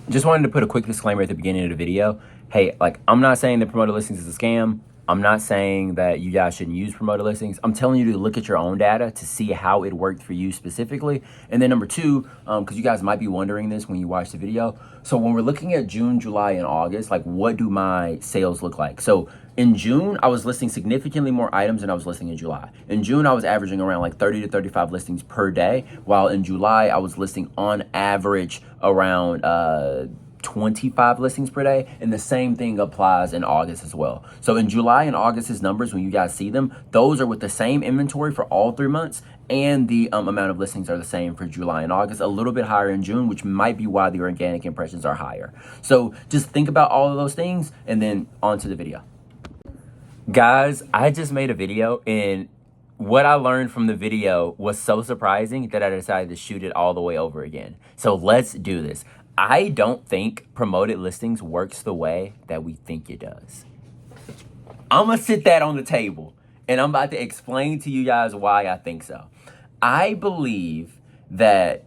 Just wanted to put a quick disclaimer at the beginning of the video. Hey, like, I'm not saying that promoted listings is a scam. I'm not saying that you guys shouldn't use promoted listings. I'm telling you to look at your own data to see how it worked for you specifically. And then number two, because you guys might be wondering this when you watch the video. So when we're looking at June, July, and August, like, what do my sales look like? So in June, I was listing significantly more items than I was listing in July. In June, I was averaging around like 30 to 35 listings per day, while in July, I was listing on average around 25 listings per day, and the same thing applies in August as well. So in July and August's numbers, when you guys see them, those are with the same inventory for all 3 months, and the amount of listings are the same for July and August, a little bit higher in June, which might be why the organic impressions are higher. So just think about all of those things, and then on to the video. Guys, I just made a video, and what I learned from the video was so surprising that I decided to shoot it all the way over again. So let's do this. I don't think promoted listings works the way that we think it does. I'm gonna sit that on the table, and I'm about to explain to you guys why I think so. I believe that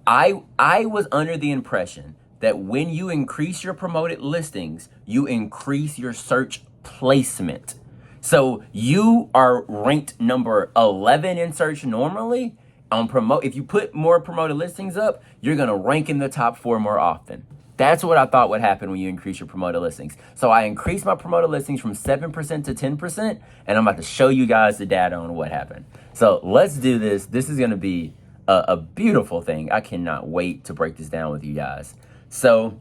I was under the impression that when you increase your promoted listings, you increase your search placement. So you are ranked number 11 in search normally. If you put more promoted listings up, you're gonna rank in the top 4 more often. That's what I thought would happen when you increase your promoted listings. So I increased my promoted listings from 7% to 10%, and I'm about to show you guys the data on what happened. So let's do this. This is gonna be a beautiful thing. I cannot wait to break this down with you guys. So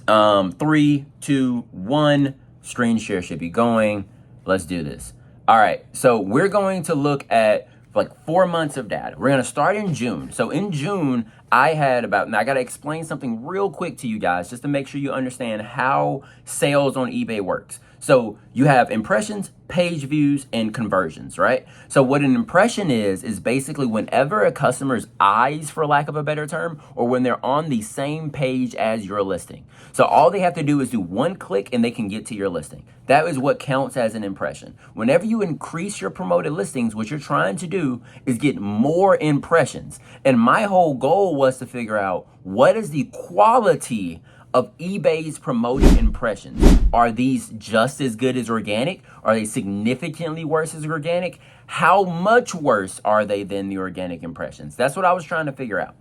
3, 2, 1, screen share should be going. Let's do this. All right, so we're going to look at like 4 months of data. We're gonna start in June. So in June, I gotta explain something real quick to you guys just to make sure you understand how sales on eBay works. So you have impressions, page views, and conversions, right? So what an impression is basically whenever a customer's eyes, for lack of a better term, or when they're on the same page as your listing. So all they have to do is do one click and they can get to your listing. That is what counts as an impression. Whenever you increase your promoted listings, what you're trying to do is get more impressions. And my whole goal was to figure out what is the quality of eBay's promoted impressions. Are these just as good as organic? Are they significantly worse as organic? How much worse are they than the organic impressions? That's what I was trying to figure out.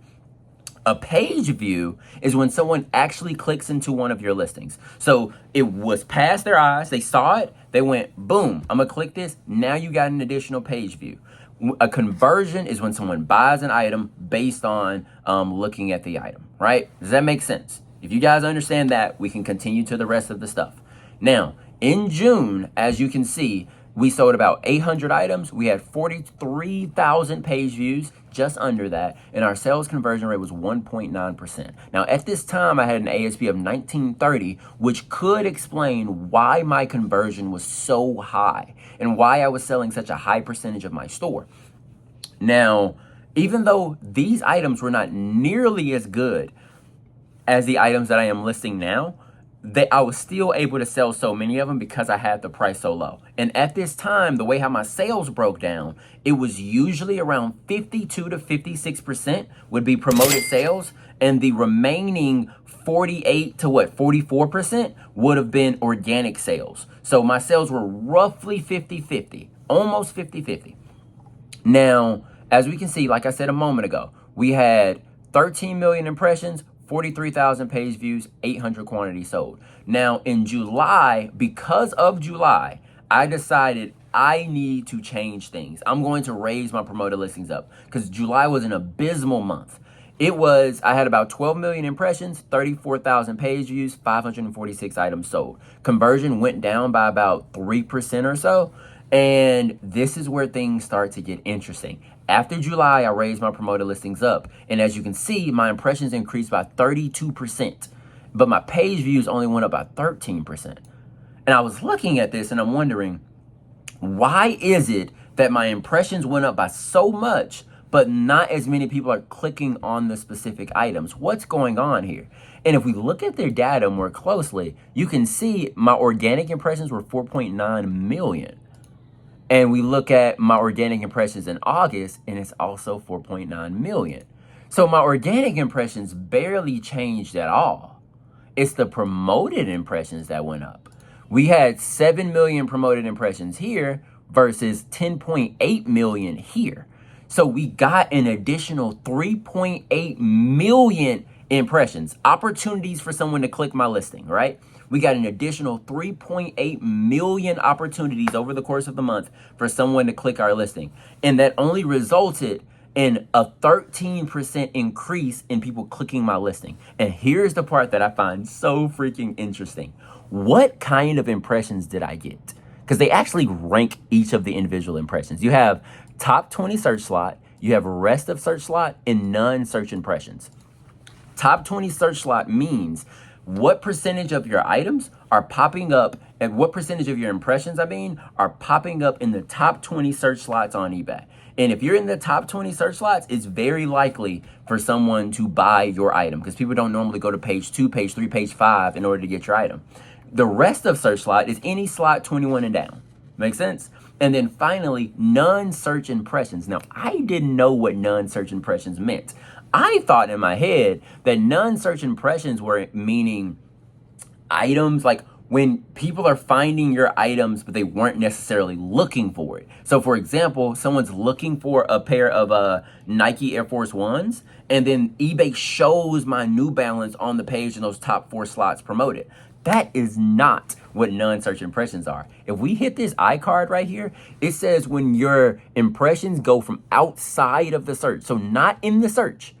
A page view is when someone actually clicks into one of your listings. So it was past their eyes, they saw it, they went, boom, I'm gonna click this, now you got an additional page view. A conversion is when someone buys an item based on looking at the item, right? Does that make sense? If you guys understand that, we can continue to the rest of the stuff. Now, in June, as you can see, we sold about 800 items. We had 43,000 page views, just under that, and our sales conversion rate was 1.9%. Now, at this time, I had an ASP of 1930, which could explain why my conversion was so high and why I was selling such a high percentage of my store. Now, even though these items were not nearly as good as the items that I am listing now, I was still able to sell so many of them because I had the price so low. And at this time, the way how my sales broke down, it was usually around 52 to 56% would be promoted sales, and the remaining 48 to 44% would have been organic sales. So my sales were roughly 50-50, almost 50-50. Now, as we can see, like I said a moment ago, we had 13 million impressions, 43,000 page views, 800 quantities sold. Now in July, because of July, I decided I need to change things. I'm going to raise my promoted listings up because July was an abysmal month. I had about 12 million impressions, 34,000 page views, 546 items sold. Conversion went down by about 3% or so. And this is where things start to get interesting. After July, I raised my promoted listings up. And as you can see, my impressions increased by 32%. But my page views only went up by 13%. And I was looking at this and I'm wondering, why is it that my impressions went up by so much, but not as many people are clicking on the specific items? What's going on here? And if we look at their data more closely, you can see my organic impressions were 4.9 million. And we look at my organic impressions in August, and it's also 4.9 million. So my organic impressions barely changed at all. It's the promoted impressions that went up. We had 7 million promoted impressions here versus 10.8 million here. So we got an additional 3.8 million impressions, opportunities for someone to click my listing, right? We got an additional 3.8 million opportunities over the course of the month for someone to click our listing. And that only resulted in a 13% increase in people clicking my listing. And here's the part that I find so freaking interesting. What kind of impressions did I get? Because they actually rank each of the individual impressions. You have top 20 search slot, you have rest of search slot, and none search impressions. Top 20 search slot means what percentage of your items are popping up and what percentage of your impressions, are popping up in the top 20 search slots on eBay. And if you're in the top 20 search slots, it's very likely for someone to buy your item because people don't normally go to page 2, page 3, page 5 in order to get your item. The rest of search slot is any slot 21 and down. Make sense? And then finally, non-search impressions. Now, I didn't know what non-search impressions meant. I thought in my head that non-search impressions were meaning items like when people are finding your items, but they weren't necessarily looking for it. So for example, someone's looking for a pair of Nike Air Force Ones, and then eBay shows my New Balance on the page in those top 4 slots promoted. That is not what non-search impressions are. If we hit this iCard right here, it says when your impressions go from outside of the search, so not in the search,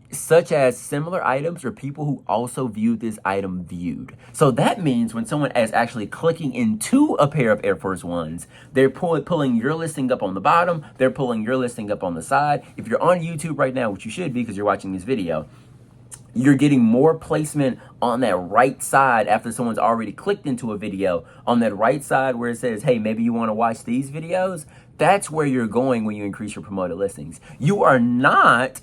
such as similar items or people who also viewed this item viewed. So that means when someone is actually clicking into a pair of Air Force Ones, they're pulling your listing up on the bottom, they're pulling your listing up on the side. If you're on YouTube right now, which you should be because you're watching this video, you're getting more placement on that right side after someone's already clicked into a video. On that right side where it says, hey, maybe you want to watch these videos, that's where you're going when you increase your promoted listings. You are not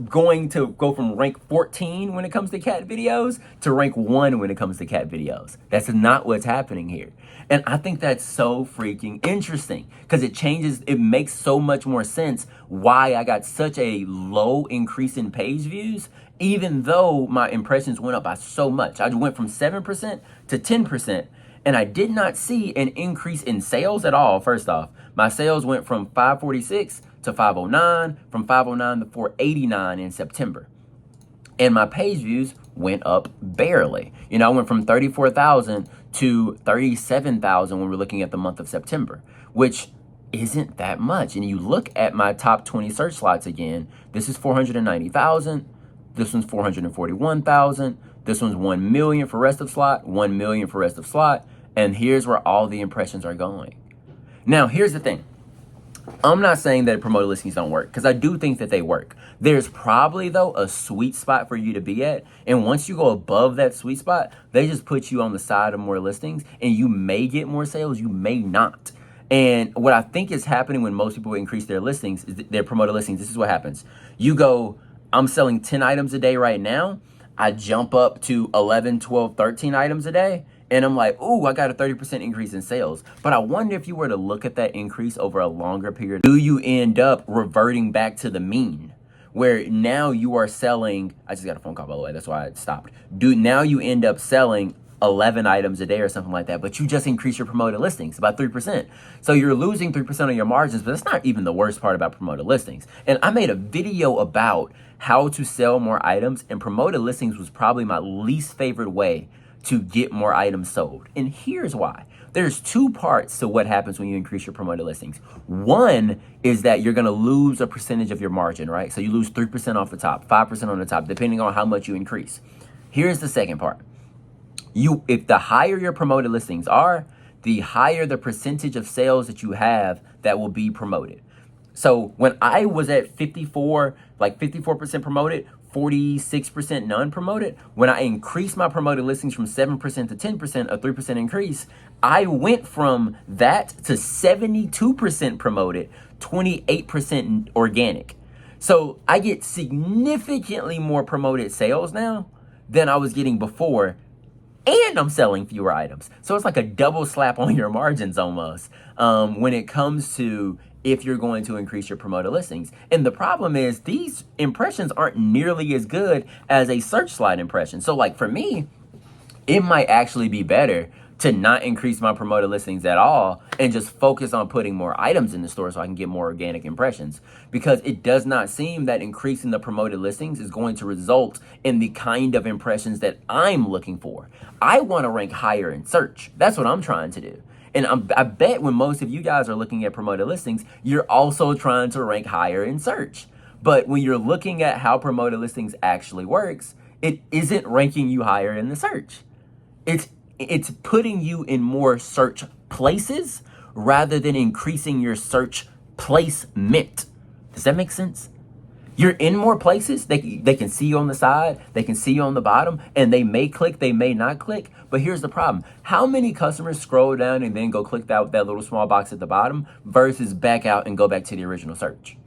going to go from rank 14 when it comes to cat videos to rank 1 when it comes to cat videos. That's not what's happening here. And I think that's so freaking interesting because it makes so much more sense why I got such a low increase in page views, even though my impressions went up by so much. I went from 7% to 10%. And I did not see an increase in sales at all. First off, my sales went from 546 to 509, from 509 to 489 in September. And my page views went up barely. I went from 34,000 to 37,000 when we're looking at the month of September, which isn't that much. And you look at my top 20 search slots again, this is 490,000, this one's 441,000, this one's 1 million for rest of slot, 1 million for rest of slot, and here's where all the impressions are going. Now, here's the thing. I'm not saying that promoted listings don't work because I do think that they work. There's probably, though, a sweet spot for you to be at. And once you go above that sweet spot, they just put you on the side of more listings and you may get more sales, you may not. And what I think is happening when most people increase their listings, their promoted listings, this is what happens. You go, I'm selling 10 items a day right now. I jump up to 11, 12, 13 items a day. And I'm like, ooh, I got a 30% increase in sales. But I wonder if you were to look at that increase over a longer period, do you end up reverting back to the mean? Where now you are selling, I just got a phone call by the way, that's why I stopped. Now you end up selling 11 items a day or something like that, but you just increase your promoted listings about 3%. So you're losing 3% of your margins, but that's not even the worst part about promoted listings. And I made a video about how to sell more items, and promoted listings was probably my least favorite way to get more items sold. And here's why. There's 2 parts to what happens when you increase your promoted listings. One is that you're gonna lose a percentage of your margin, right? So you lose 3% off the top, 5% on the top, depending on how much you increase. Here's the second part. If the higher your promoted listings are, the higher the percentage of sales that you have that will be promoted. So when I was at 54% promoted, 46% non-promoted, when I increased my promoted listings from 7% to 10%, a 3% increase, I went from that to 72% promoted, 28% organic. So I get significantly more promoted sales now than I was getting before, and I'm selling fewer items. So it's like a double slap on your margins almost when it comes to if you're going to increase your promoted listings. And the problem is these impressions aren't nearly as good as a search slide impression. So like for me, it might actually be better to not increase my promoted listings at all and just focus on putting more items in the store so I can get more organic impressions, because it does not seem that increasing the promoted listings is going to result in the kind of impressions that I'm looking for. I want to rank higher in search. That's what I'm trying to do. And I bet when most of you guys are looking at promoted listings, you're also trying to rank higher in search. But when you're looking at how promoted listings actually works, it isn't ranking you higher in the search. It's putting you in more search places rather than increasing your search placement. Does that make sense? You're in more places. They can see you on the side, they can see you on the bottom, and they may click, they may not click. But here's the problem. How many customers scroll down and then go click that little small box at the bottom versus back out and go back to the original search?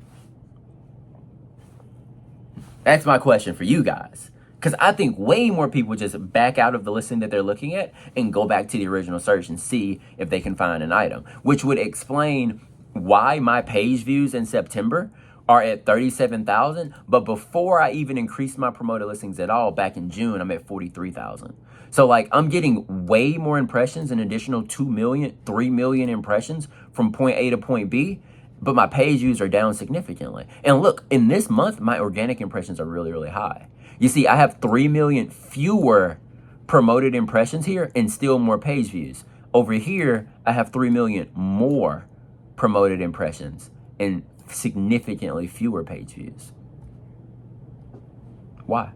That's my question for you guys. Because I think way more people just back out of the listing that they're looking at and go back to the original search and see if they can find an item, which would explain why my page views in September are at 37,000. But before I even increased my promoted listings at all, back in June, I'm at 43,000. So like I'm getting way more impressions, an additional 2 million, 3 million impressions from point A to point B. But my page views are down significantly. And look, in this month, my organic impressions are really, really high. You see, I have 3 million fewer promoted impressions here and still more page views. Over here, I have 3 million more promoted impressions and significantly fewer page views. Why?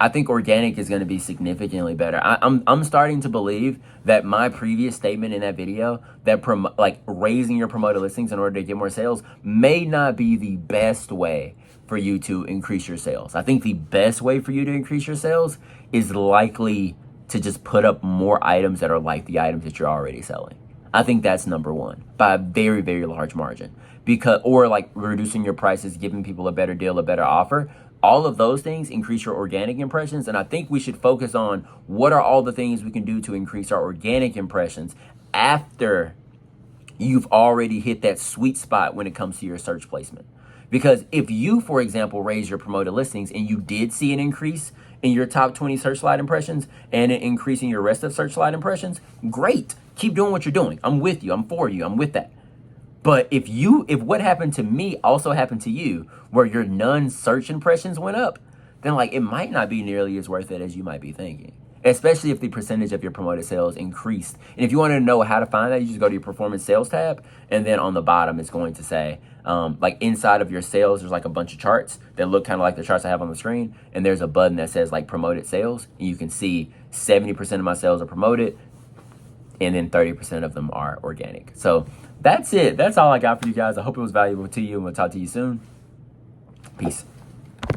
I think organic is going to be significantly better. I'm starting to believe that my previous statement in that video, that like raising your promoted listings in order to get more sales, may not be the best way for you to increase your sales. I think the best way for you to increase your sales is likely to just put up more items that are like the items that you're already selling. I think that's number one by a very, very large margin. Or like reducing your prices, giving people a better deal, a better offer. All of those things increase your organic impressions. And I think we should focus on what are all the things we can do to increase our organic impressions after you've already hit that sweet spot when it comes to your search placement. Because if you, for example, raise your promoted listings and you did see an increase in your top 20 search slide impressions and an increase in your rest of search slide impressions, great. Keep doing what you're doing. I'm with you. I'm for you. I'm with that. But if what happened to me also happened to you, where your non-search impressions went up, then like it might not be nearly as worth it as you might be thinking. Especially if the percentage of your promoted sales increased. And if you want to know how to find that, you just go to your performance sales tab, and then on the bottom it's going to say, like inside of your sales, there's like a bunch of charts that look kind of like the charts I have on the screen, and there's a button that says like promoted sales, and you can see 70% of my sales are promoted, and then 30% of them are organic. So that's it. That's all I got for you guys. I hope it was valuable to you, and we'll talk to you soon. Peace.